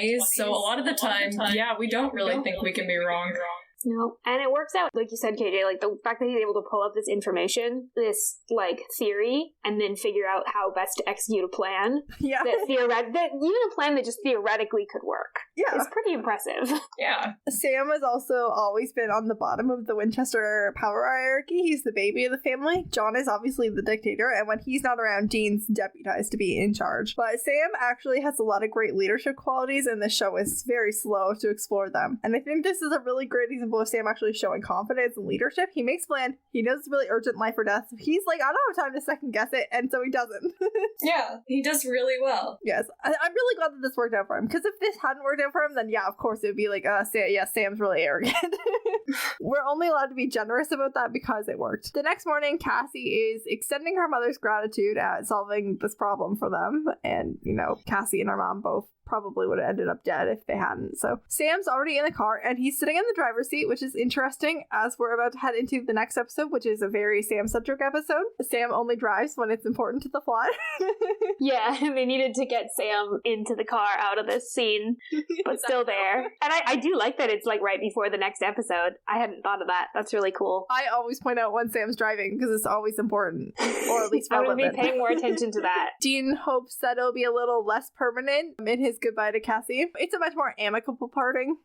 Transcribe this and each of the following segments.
20s, so a lot of the time, yeah, we don't really think we can be wrong. No. And it works out, like you said, KJ, like the fact that he's able to pull up this information, this, like, theory, and then figure out how best to execute a plan. Yeah. That even a plan that just theoretically could work. Yeah. It's pretty impressive. Yeah. Sam has also always been on the bottom of the Winchester power hierarchy. He's the baby of the family. John is obviously the dictator, and when he's not around, Dean's deputized to be in charge. But Sam actually has a lot of great leadership qualities, and the show is very slow to explore them. And I think this is a really great example of Sam actually showing confidence and leadership. He makes plan. He knows it's really urgent life or death. He's like, I don't have time to second guess it, and so he doesn't. Yeah, he does really well. Yes, I'm really glad that this worked out for him, because if this hadn't worked out for him, then yeah, of course it would be like, Sam's really arrogant. We're only allowed to be generous about that because it worked. The next morning, Cassie is extending her mother's gratitude at solving this problem for them, and, you know, Cassie and her mom both probably would have ended up dead if they hadn't. So Sam's already in the car, and he's sitting in the driver's seat, which is interesting as we're about to head into the next episode, which is a very Sam-centric episode. Sam only drives when it's important to the plot. Yeah, they needed to get Sam into the car out of this scene, but still there. And I do like that it's like right before the next episode. I hadn't thought of that. That's really cool. I always point out when Sam's driving because it's always important, or at least relevant. I would be paying more attention to that. Dean hopes that it'll be a little less permanent in his goodbye to Cassie. It's a much more amicable parting.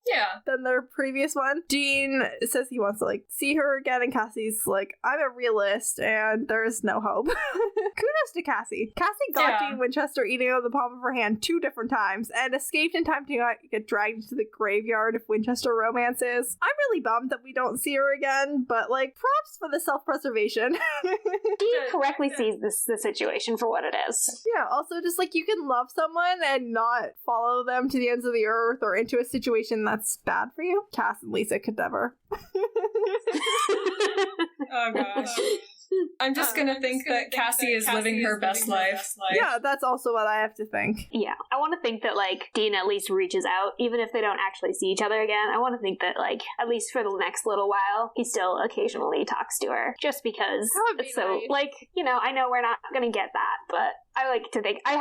Yeah. Than their previous one. Dean says he wants to, like, see her again, and Cassie's like, I'm a realist, and there's no hope. Kudos to Cassie. Cassie got Dean Winchester eating out of the palm of her hand 2 different times, and escaped in time to get dragged into the graveyard of Winchester romances. I'm really bummed that we don't see her again, but, like, props for the self-preservation. Dean correctly sees the situation for what it is. Yeah, also just, like, you can love someone and not follow them to the ends of the earth or into a situation that's bad for you. Cass and Lisa could never. Oh gosh. I'm just gonna think that Cassie is living her best life. Yeah, that's also what I have to think. Yeah, I want to think that, like, Dean at least reaches out, even if they don't actually see each other again. I want to think that, like, at least for the next little while, he still occasionally talks to her, just because it's so, nice. Like, you know, I know we're not gonna get that, but I like to think, I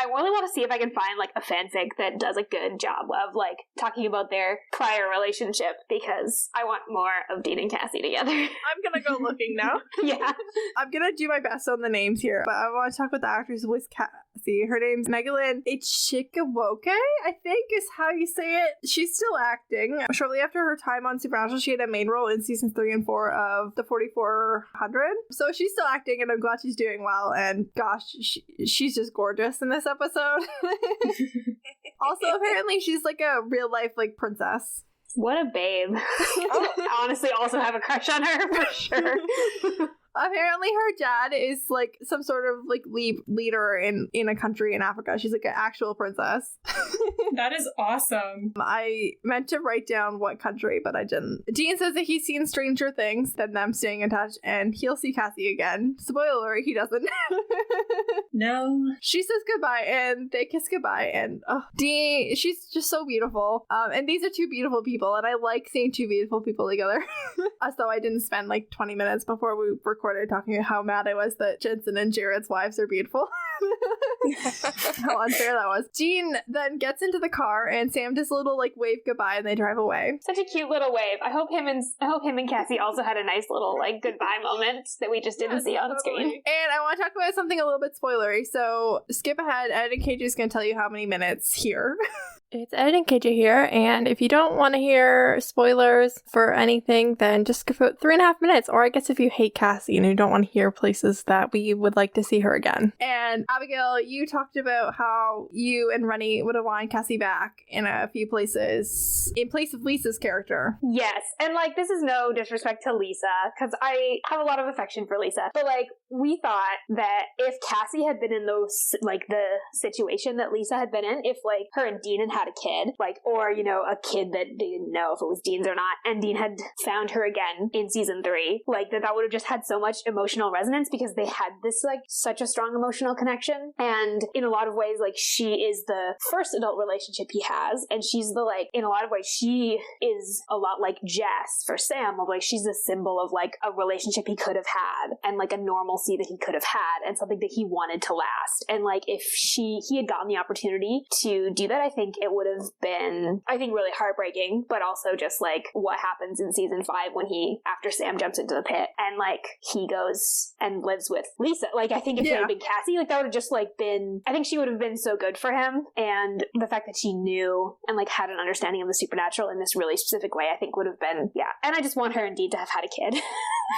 really want to see if I can find, like, a fanfic that does a good job of, like, talking about their prior relationship, because I want more of Dean and Cassie together. I'm gonna go looking now. Yeah. I'm gonna do my best on the names here, but I want to talk about the actress with Cassie. Her name's Megalyn Echikunwoke, I think is how you say it. She's still acting. Shortly after her time on Supernatural, she had a main role in seasons 3 and 4 of the 4400. So she's still acting, and I'm glad she's doing well, and gosh, she's just gorgeous in this episode. Also, apparently she's like a real life, like, princess. What a babe. I honestly also have a crush on her, for sure. Apparently her dad is, like, some sort of, like, leader in a country in Africa. She's, like, an actual princess. That is awesome. I meant to write down what country, but I didn't. Dean says that he's seen stranger things than them staying in touch, and he'll see Cassie again. Spoiler alert, he doesn't. No. She says goodbye, and they kiss goodbye, and Dean, she's just so beautiful. And these are 2 beautiful people, and I like seeing 2 beautiful people together. So I didn't spend, like, 20 minutes before we recorded talking about how mad I was that Jensen and Jared's wives are beautiful. How unfair that was. Dean then gets into the car, and Sam does a little, like, wave goodbye, and they drive away. Such a cute little wave. I hope him and Cassie also had a nice little, like, goodbye moment that we just didn't see on screen. And I want to talk about something a little bit spoilery, so skip ahead. Ed and KJ is going to tell you how many minutes here. It's Ed and KJ here, and if you don't want to hear spoilers for anything, then just give it 3.5 minutes, or I guess if you hate Cassie and you don't want to hear places that we would like to see her again. And Abigail, you talked about how you and Rennie would have wanted Cassie back in a few places, in place of Lisa's character. Yes, and, like, this is no disrespect to Lisa, because I have a lot of affection for Lisa, but, like, we thought that if Cassie had been in those, like, the situation that Lisa had been in, if, like, her and Dean had had a kid, like, or, you know, a kid that they didn't know if it was Dean's or not, and Dean had found her again in season 3, like, that would have just had so much emotional resonance because they had this, like, such a strong emotional connection. And in a lot of ways, like, she is the first adult relationship he has, and she's the, like, in a lot of ways, she is a lot like Jess for Sam, of, like, she's a symbol of, like, a relationship he could have had, and, like, a normalcy that he could have had, and something that he wanted to last. And, like, if he had gotten the opportunity to do that, I think it would have been, I think, really heartbreaking, but also just, like, what happens in season 5 when after Sam jumps into the pit, and, like, he goes and lives with Lisa. Like, I think if it had been Cassie, like, that would have just, like, been, I think she would have been so good for him, and the fact that she knew and, like, had an understanding of the supernatural in this really specific way, I think would have been, and I just want her indeed to have had a kid.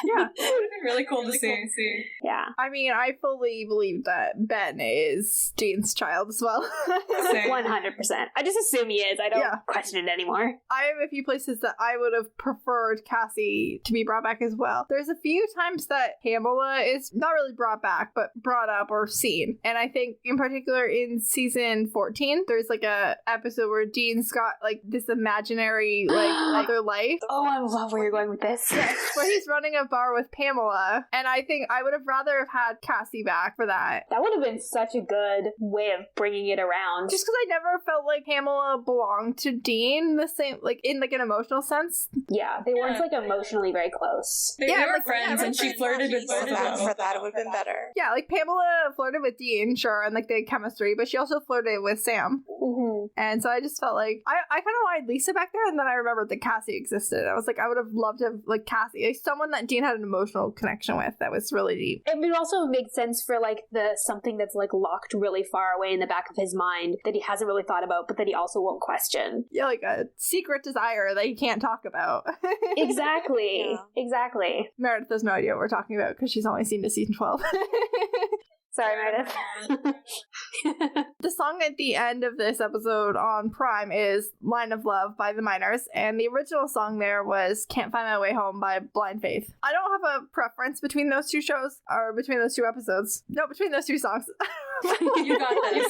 Yeah, it would have been really cool to see. Yeah. I mean, I fully believe that Ben is Dean's child as well. 100%. I just assume he is. I don't question it anymore. I have a few places that I would have preferred Cassie to be brought back as well. There's a few times that Pamela is not really brought back, but brought up or seen. And I think in particular in season 14, there's like a episode where Dean's got like this imaginary like other life. Oh, I love where you're going with this. Yes, where he's running a bar with Pamela. And I think I would have rather have had Cassie back for that. That would have been such a good way of bringing it around. Just because I never felt like Pamela belonged to Dean the same, like in like an emotional sense. Yeah, they weren't like emotionally very close. They were friends, and she flirted with both of them. For that, it would have been better. Yeah, like Pamela flirted with Dean, sure, and like they had chemistry, but she also flirted with Sam. Mm-hmm. And so I just felt like I kind of wanted Lisa back there, and then I remembered that Cassie existed. I was like, I would have loved to have like Cassie, like someone that Dean had an emotional connection with that was really deep. It would also make sense for like the something that's like locked really far away in the back of his mind that he hasn't really thought about, but that he also won't question. Yeah, like a secret desire that he can't talk about. Exactly. Yeah. Exactly. Meredith has no idea what we're talking about because she's only seen to season 12. Sorry, Meredith. The song at the end of this episode on Prime is Line of Love by the Miners, and the original song there was Can't Find My Way Home by Blind Faith. I don't have a preference between those two shows, or between those two episodes. No, between those two songs. You got this.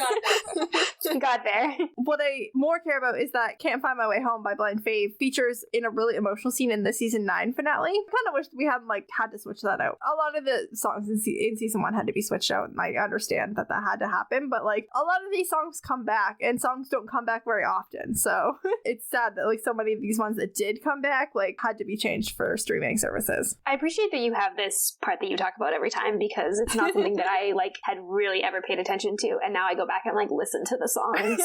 You got there. What I more care about is that Can't Find My Way Home by Blind Faith features in a really emotional scene in the season 9 finale. I kind of wish we hadn't had to switch that out. A lot of the songs in season 1 had to be switched out, and I understand that had to happen, but like a lot of these songs come back, and songs don't come back very often, so it's sad that like so many of these ones that did come back like had to be changed for streaming services. I appreciate that you have this part that you talk about every time, because it's not something that I like had really ever paid attention to, and now I go back and like listen to the songs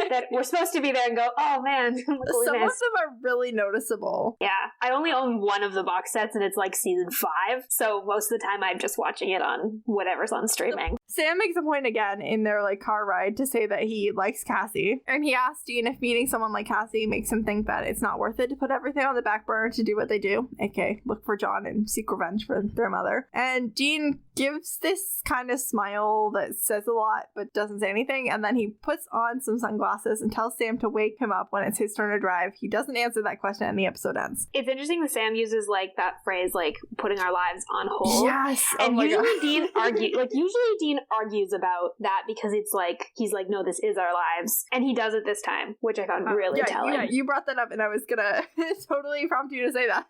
that were supposed to be there and go, oh man, some of them are really noticeable. Yeah, I only own one of the box sets, and it's like season 5, so most of the time I'm just watching it on whatever's on streaming. Sam makes a point again in their like car ride to say that he likes Cassie, and he asked Dean if meeting someone like Cassie makes him think that it's not worth it to put everything on the back burner to do what they do, aka look for John and seek revenge for their mother. And Dean gives this kind of smile that says a lot but doesn't say anything, and then he puts on some sunglasses and tells Sam to wake him up when it's his turn to drive. He doesn't answer that question and the episode ends. It's interesting that Sam uses like that phrase, like putting our lives on hold. Yes. And usually Dean argues about that because it's like he's like, no, this is our lives, and he does it this time, which I found really telling. Yeah, you brought that up and I was gonna totally prompt you to say that.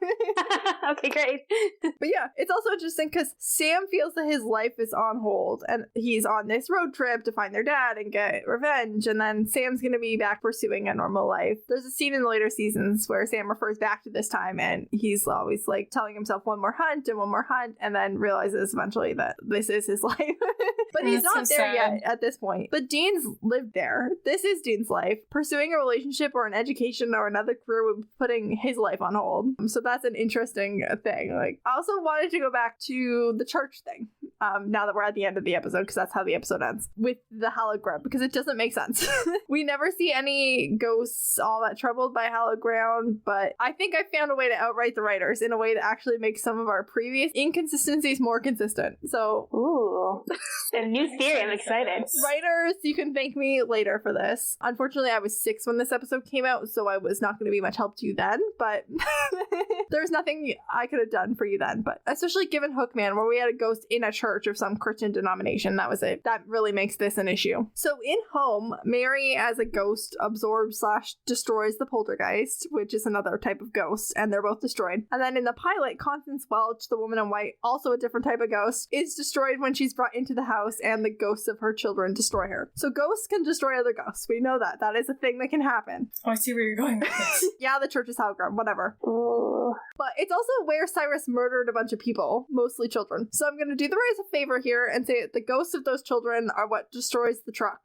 Okay, great. But yeah, it's also interesting because Sam feels that his life is on hold, and he's on this road trip to find their dad and get revenge, and then Sam's gonna be back pursuing a normal life. There's a scene in the later seasons where Sam refers back to this time, and he's always like telling himself one more hunt, and then realizes eventually that this is his life. But he's not there yet at this point. But Dean's lived there. This is Dean's life. Pursuing a relationship or an education or another career would be putting his life on hold. So that's an interesting thing. Like, I also wanted to go back to the church thing. Now that we're at the end of the episode, because that's how the episode ends, with the hallowed ground, because it doesn't make sense. We never see any ghosts all that troubled by hallowed ground, but I think I found a way to outright the writers in a way that actually makes some of our previous inconsistencies more consistent. So, ooh, a new theory. I'm excited. Writers, you can thank me later for this. Unfortunately, I was 6 when this episode came out, so I was not going to be much help to you then, but there's nothing I could have done for you then. But especially given Hookman, where we had a ghost in a church of some Christian denomination, that really makes this an issue. So in Home, Mary as a ghost absorbs/destroys the poltergeist, which is another type of ghost, and they're both destroyed. And then in the pilot, Constance Welch, the woman in white, also a different type of ghost, is destroyed when she's brought into the house and the ghosts of her children destroy her. So ghosts can destroy other ghosts. We know that. That is a thing that can happen. Oh, I see where you're going with this. Yeah, the church is hologram, whatever. Ooh. But it's also where Cyrus murdered a bunch of people, mostly children. So I'm going to do the Rise a favor here and say that the ghosts of those children are what destroys the truck.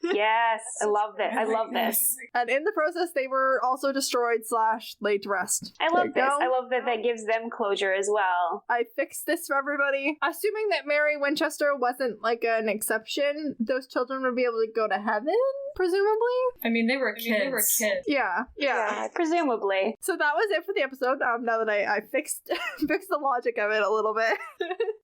Yes, I love this. I love this. And in the process, they were also destroyed/laid to rest. I love There you this. go. I love that gives them closure as well. I fixed this for everybody. Assuming that Mary Winchester wasn't like an exception, those children would be able to go to heaven, presumably? I mean, they were kids. Yeah. Presumably. So that was it for the episode. Now that I fixed fixed the logic of it a little bit.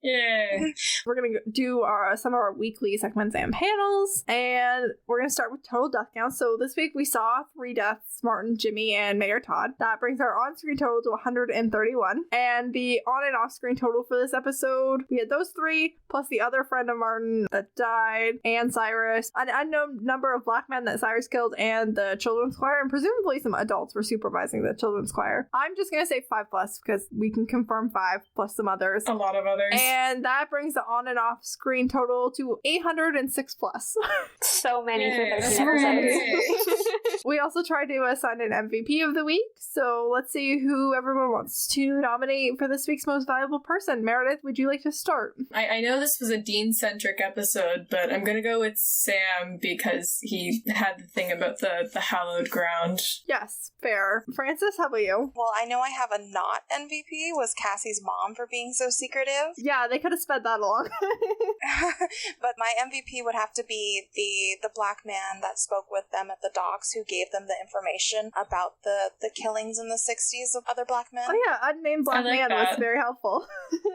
Yay. We're going to do some of our weekly segments and panels, and we're going to start with total death count. So this week we saw 3 deaths, Martin, Jimmy, and Mayor Todd. That brings our on-screen total to 131. And the on- and off-screen total for this episode, we had those 3, plus the other friend of Martin that died, and Cyrus, an unknown number of black men that Cyrus killed, and the children's choir, and presumably some adults were supervising the children's choir. I'm just going to say 5 plus, because we can confirm 5, plus some others. A lot of others. And that brings the on and off screen total to 806 plus. So many Yay, for that's 13 great. episodes. We also tried to assign an MVP of the week, so let's see who everyone wants to nominate for this week's most valuable person. Meredith, would you like to start? I know this was a Dean-centric episode, but I'm gonna go with Sam because he had the thing about the hallowed ground. Yes, fair. Frances, how about you? Well, I know I have a not MVP was Cassie's mom for being so secretive. Yeah, they could have sped that along. But my MVP would have to be the black man that spoke with them at the docks who gave them the information about the killings in the 60s of other black men. Oh yeah, unnamed black I like man was that. very helpful.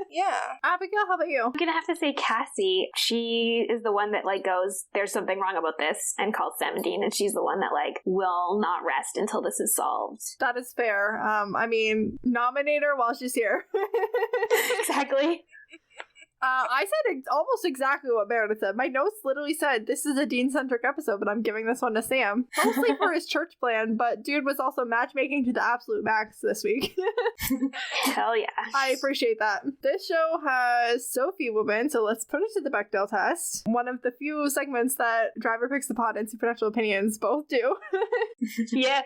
Yeah. Abigail, how about you? I'm gonna have to say Cassie. She is the one that like goes, there's something wrong about this, and calls 17, and she's the one that like will not rest until this is solved. That is fair. I mean, nominate her while she's here. Exactly. I said almost exactly what Meredith said. My notes literally said, this is a Dean-centric episode, but I'm giving this one to Sam. Mostly for his church plan, but dude was also matchmaking to the absolute max this week. Hell yeah. I appreciate that. This show has so few women, so let's put it to the Bechdel test. One of the few segments that Driver Picks the Pod and Supernatural Opinions both do. Yes.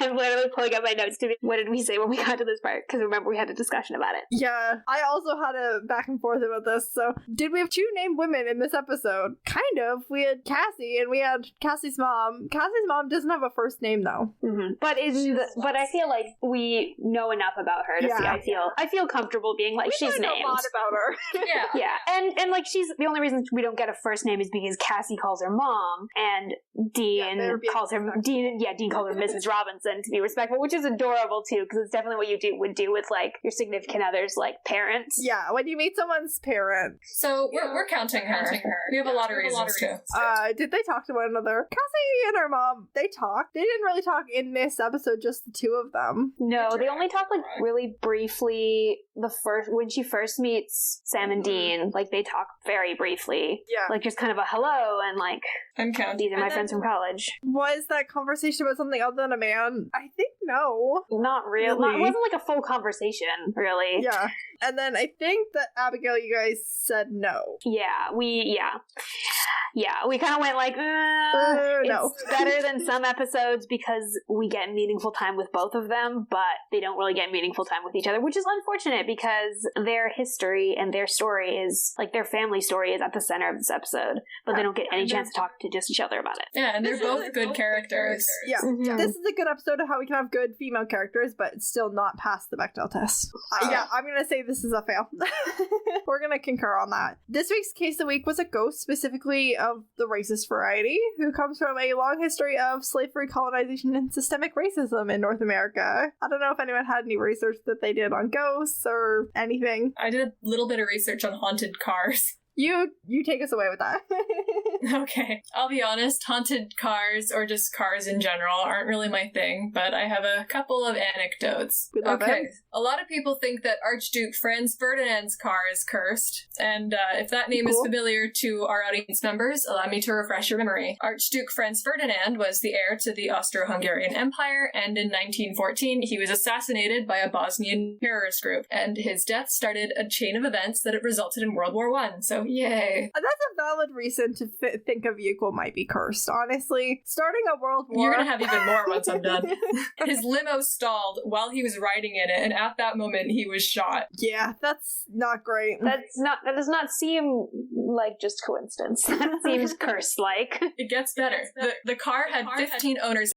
I'm literally pulling up my notes to be, what did we say when we got to this part? Because remember we had a discussion about it. Yeah, I also had a back and forth about this. So, did we have 2 named women in this episode? Kind of. We had Cassie and we had Cassie's mom. Cassie's mom doesn't have a first name though. Mm-hmm. But but I feel like we know enough about her to see. I feel comfortable being like she's named. A lot about her. Yeah. Yeah, and like she's the only reason we don't get a first name is because Cassie calls her mom and Dean calls her Dean calls her Mrs. Robinson to be respectful, which is adorable too because it's definitely what you would do with like your significant other's like parents. Yeah, when you meet someone's parent. So we're counting her. We have a lot of reasons to. Did they talk to one another? Cassie and her mom, they talked. They didn't really talk in this episode, just the 2 of them. No, they only talk like really briefly when she first meets Sam and Dean, like they talk very briefly. Yeah. Like just kind of a hello and like I'm counting. these are my friends from college. Was that conversation about something other than a man? I think no. Not really. It wasn't like a full conversation, really. Yeah. And then I think that Abigail, you guys said no. Yeah, we kind of went like, no. It's better than some episodes because we get meaningful time with both of them, but they don't really get meaningful time with each other, which is unfortunate because their history and their story is, like their family story is at the center of this episode, but they don't get any chance to talk to just each other about it. Yeah, and they're both good characters. Yeah. Mhm. This is a good episode of how we can have good female characters, but still not pass the Bechdel test. Yeah, I'm going to say this is a fail. We're going to concur on that. This week's case of the week was a ghost, specifically of the racist variety, who comes from a long history of slavery, colonization, and systemic racism in North America. I don't know if anyone had any research that they did on ghosts or anything. I did a little bit of research on haunted cars. You take us away with that. Okay. I'll be honest, haunted cars, or just cars in general, aren't really my thing, but I have a couple of anecdotes. Okay. A lot of people think that Archduke Franz Ferdinand's car is cursed, and if that name is familiar to our audience members, allow me to refresh your memory. Archduke Franz Ferdinand was the heir to the Austro-Hungarian Empire, and in 1914 he was assassinated by a Bosnian terrorist group, and his death started a chain of events that resulted in World War I, so yay. That's a valid reason to think a vehicle might be cursed, honestly. Starting a world war... You're gonna have even more once I'm done. His limo stalled while he was riding in it, and at that moment he was shot. Yeah, that's not great. That does not seem like just coincidence. That seems cursed-like. It gets better. The car had 15 owners